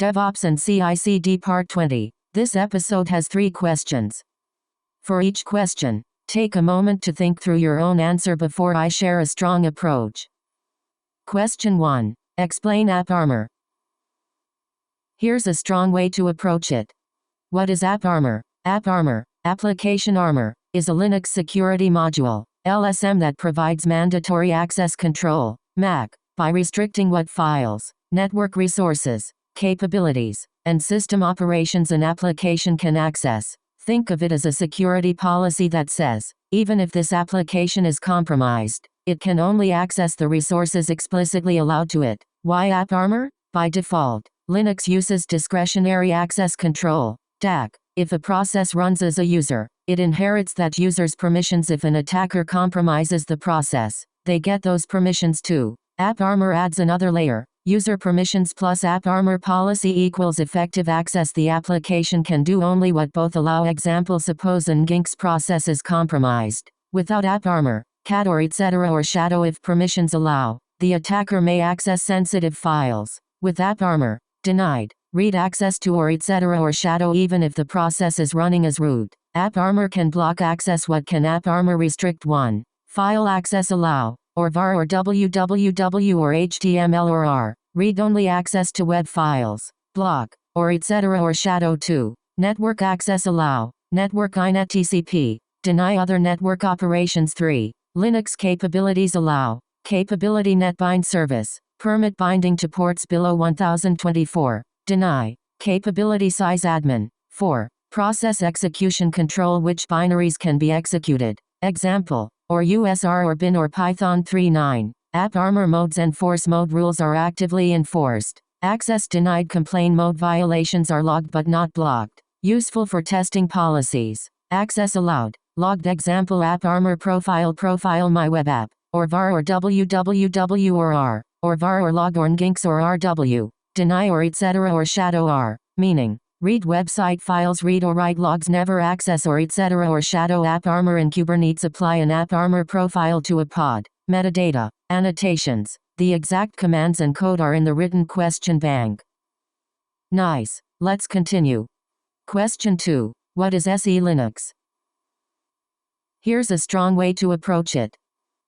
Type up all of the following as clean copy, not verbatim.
DevOps and CI-CD Part 20. This episode has 3 questions. For each question, take a moment to think through your own answer before I share a strong approach. Question 1. Explain AppArmor. Here's a strong way to approach it. What is AppArmor? AppArmor, Application Armor, is a Linux security module, LSM that provides mandatory access control, MAC, by restricting what files, network resources, capabilities, and system operations an application can access. Think of it as a security policy that says, even if this application is compromised, it can only access the resources explicitly allowed to it. Why AppArmor? By default, Linux uses discretionary access control, DAC. If a process runs as a user, it inherits that user's permissions. If an attacker compromises the process, they get those permissions too. AppArmor adds another layer. User permissions plus AppArmor policy equals effective access. The application can do only what both allow. Example: suppose an Nginx process is compromised. Without AppArmor, cat or etc. or shadow. If permissions allow, the attacker may access sensitive files. With AppArmor, denied, read access to or etc. or shadow even if the process is running as root. AppArmor can block access. What can AppArmor restrict? 1. File access allow, or var or www or HTML or R. Read-only access to web files. Block, or etc. or shadow. 2. Network access allow, network INET TCP. Deny other network operations. 3. Linux capabilities allow, capability netbind service. Permit binding to ports below 1024. Deny, capability size admin. 4. Process execution control. Which binaries can be executed. Example, or USR or bin or Python. 3.9. AppArmor modes. Enforce mode rules are actively enforced. Access denied. Complain mode violations are logged but not blocked. Useful for testing policies. Access allowed, logged. Example: AppArmor profile my web app, or var or www or R, or var or log or Nginx or RW. Deny or etc. or shadow. R, meaning, read website files. Read or write logs. Never access or etc. or shadow. AppArmor in Kubernetes. Apply an AppArmor profile to a pod. Metadata, annotations. The exact commands and code are in the written question bank. Nice. Let's continue. Question 2. What is SE Linux? Here's a strong way to approach it.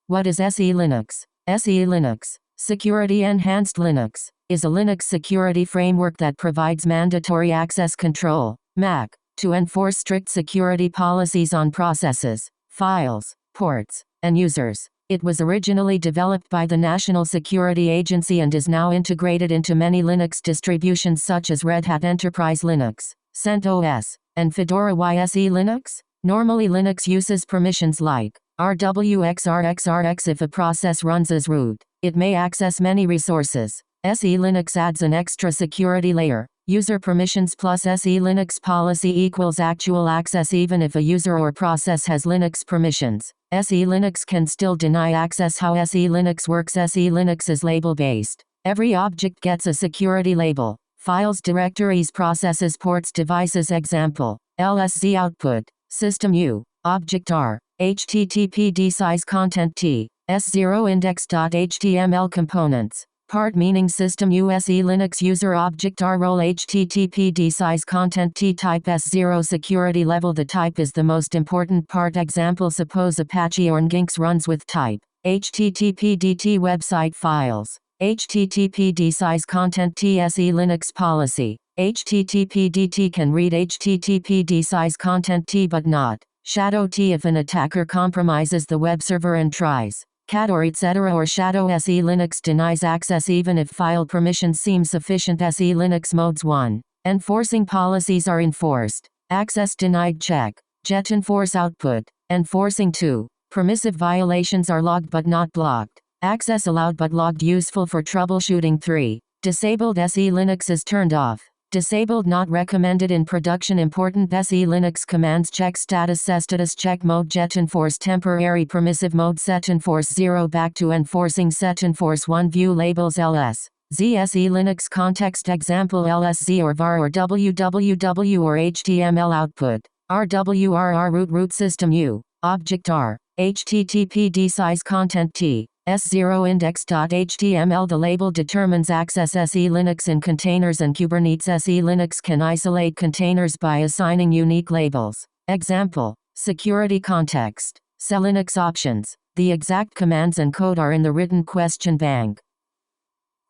What is SE Linux? SE Linux, Security Enhanced Linux, is a Linux security framework that provides mandatory access control, MAC, to enforce strict security policies on processes, files, ports, and users. It was originally developed by the National Security Agency and is now integrated into many Linux distributions such as Red Hat Enterprise Linux, CentOS, and Fedora. Why SE Linux? Normally Linux uses permissions like RWXRXRX. If a process runs as root, it may access many resources. SE Linux adds an extra security layer. User permissions plus SE Linux policy equals actual access. Even if a user or process has Linux permissions, SE Linux can still deny access. How SE Linux works? SE Linux is label-based. Every object gets a security label. Files, directories, processes, ports, devices. Example, LSZ output, system U, object R, HTTP size content T, S0 index.html components. Part meaning system U. SE Linux user object R role HTTP size content T type S0 security level. The type is the most important part. Example: suppose Apache or Nginx runs with type HTTP DT website files. HTTP size content T. SE Linux policy. HTTP DT can read HTTP size content T but not shadow T. If an attacker compromises the web server and tries cat or etc. or shadow, SE Linux denies access even if file permissions seem sufficient. SE Linux modes. 1. Enforcing policies are enforced. Access denied. Check. Jet enforce output. Enforcing. 2. Permissive violations are logged but not blocked. Access allowed but logged. Useful for troubleshooting. 3. Disabled. SE Linux is turned off. Disabled, not recommended in production. Important SE Linux commands: check status, status check mode, jet enforce temporary, permissive mode, set enforce 0 back to enforcing, set enforce 1 view labels ls. ZSE Linux context. Example: LSZ or var or www or HTML output. RWRR root system U, object R, HTTP size content T, s0index.html. The label determines access. SE Linux in containers and Kubernetes. SE Linux can isolate containers by assigning unique labels. Example: security context, Linux options. The exact commands and code are in the written question bank.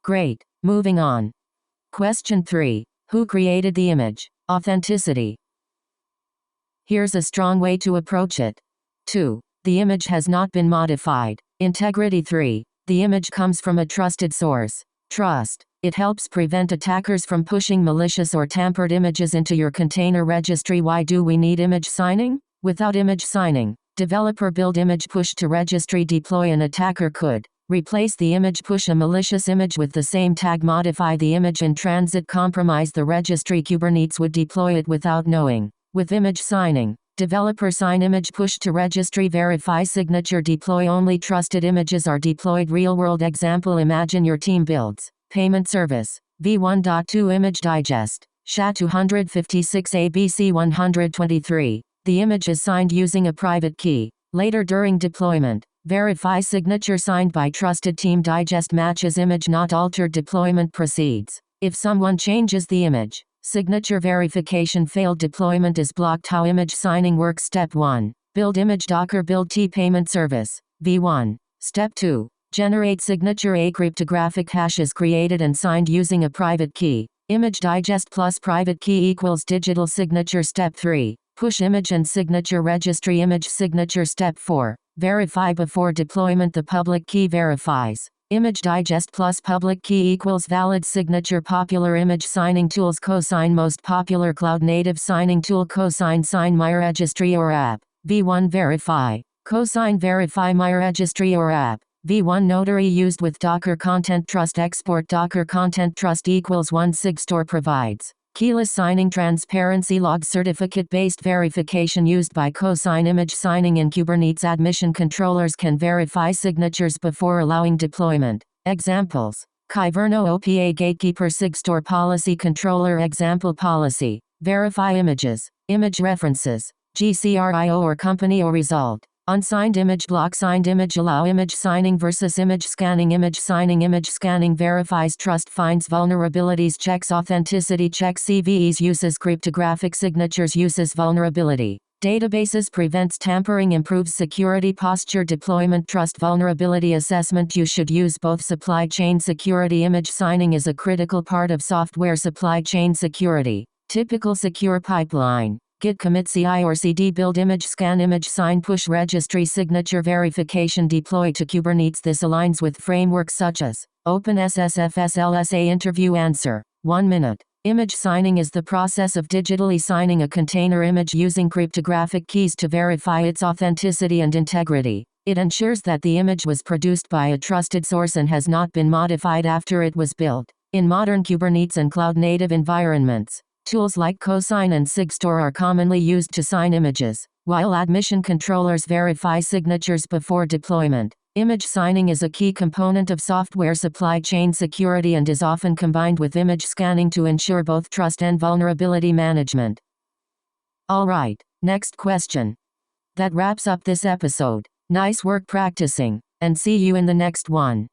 Great. Moving on. Question 3. Who created the image? Authenticity. Here's a strong way to approach it. 2. The image has not been modified. Integrity. 3. The image comes from a trusted source. Trust. It helps prevent attackers from pushing malicious or tampered images into your container registry. Why do we need image signing? Without image signing, developer build image push to registry deploy. An attacker could replace the image, push a malicious image with the same tag, modify the image in transit, compromise the registry. Kubernetes would deploy it without knowing. With image signing, developer sign image push to registry, verify signature, deploy. Only trusted images are deployed. Real-world example: imagine your team builds payment service v1.2 image digest SHA-256 ABC 123. The image is signed using a private key. Later during deployment, verify signature signed by trusted team. Digest matches image not altered. Deployment proceeds. If someone changes the image, signature verification failed. Deployment is blocked. How image signing works: Step 1. Build image Docker build T payment service v1. Step 2. Generate signature. A cryptographic hash is created and signed using a private key. Image digest plus private key equals digital signature. Step 3. Push image and signature registry. Image signature. Step 4. Verify before deployment. The public key verifies. Image digest plus public key equals valid signature. Popular image signing tools: Cosign. Most popular cloud native signing tool: Cosign. Sign my registry or app v1. Verify. Cosign. Verify my registry or app v1. Notary used with Docker Content Trust. Export Docker Content Trust equals 1. Sigstore provides keyless signing. Transparency log certificate-based verification used by Cosign. Image signing in Kubernetes. Admission controllers can verify signatures before allowing deployment. Examples: Kyverno OPA Gatekeeper. Sigstore policy controller. Example policy: verify images, image references, GCRIO or company or result. Unsigned image block. Signed image allow. Image signing versus image scanning. Image signing: image scanning verifies trust, finds vulnerabilities, checks authenticity, checks CVEs, uses cryptographic signatures, uses vulnerability databases, prevents tampering, improves security posture. Deployment trust vulnerability assessment. You should use both. Supply chain security. Image signing is a critical part of software supply chain security. Typical secure pipeline: Git commit CI/CD build image scan image sign push registry signature verification deploy to Kubernetes. This aligns with frameworks such as OpenSSFS-LSA. Interview answer: 1 minute. Image signing is the process of digitally signing a container image using cryptographic keys to verify its authenticity and integrity. It ensures that the image was produced by a trusted source and has not been modified after it was built. In modern Kubernetes and cloud-native environments, tools like Cosign and Sigstore are commonly used to sign images, while admission controllers verify signatures before deployment. Image signing is a key component of software supply chain security and is often combined with image scanning to ensure both trust and vulnerability management. Alright, next question. That wraps up this episode. Nice work practicing, and see you in the next one.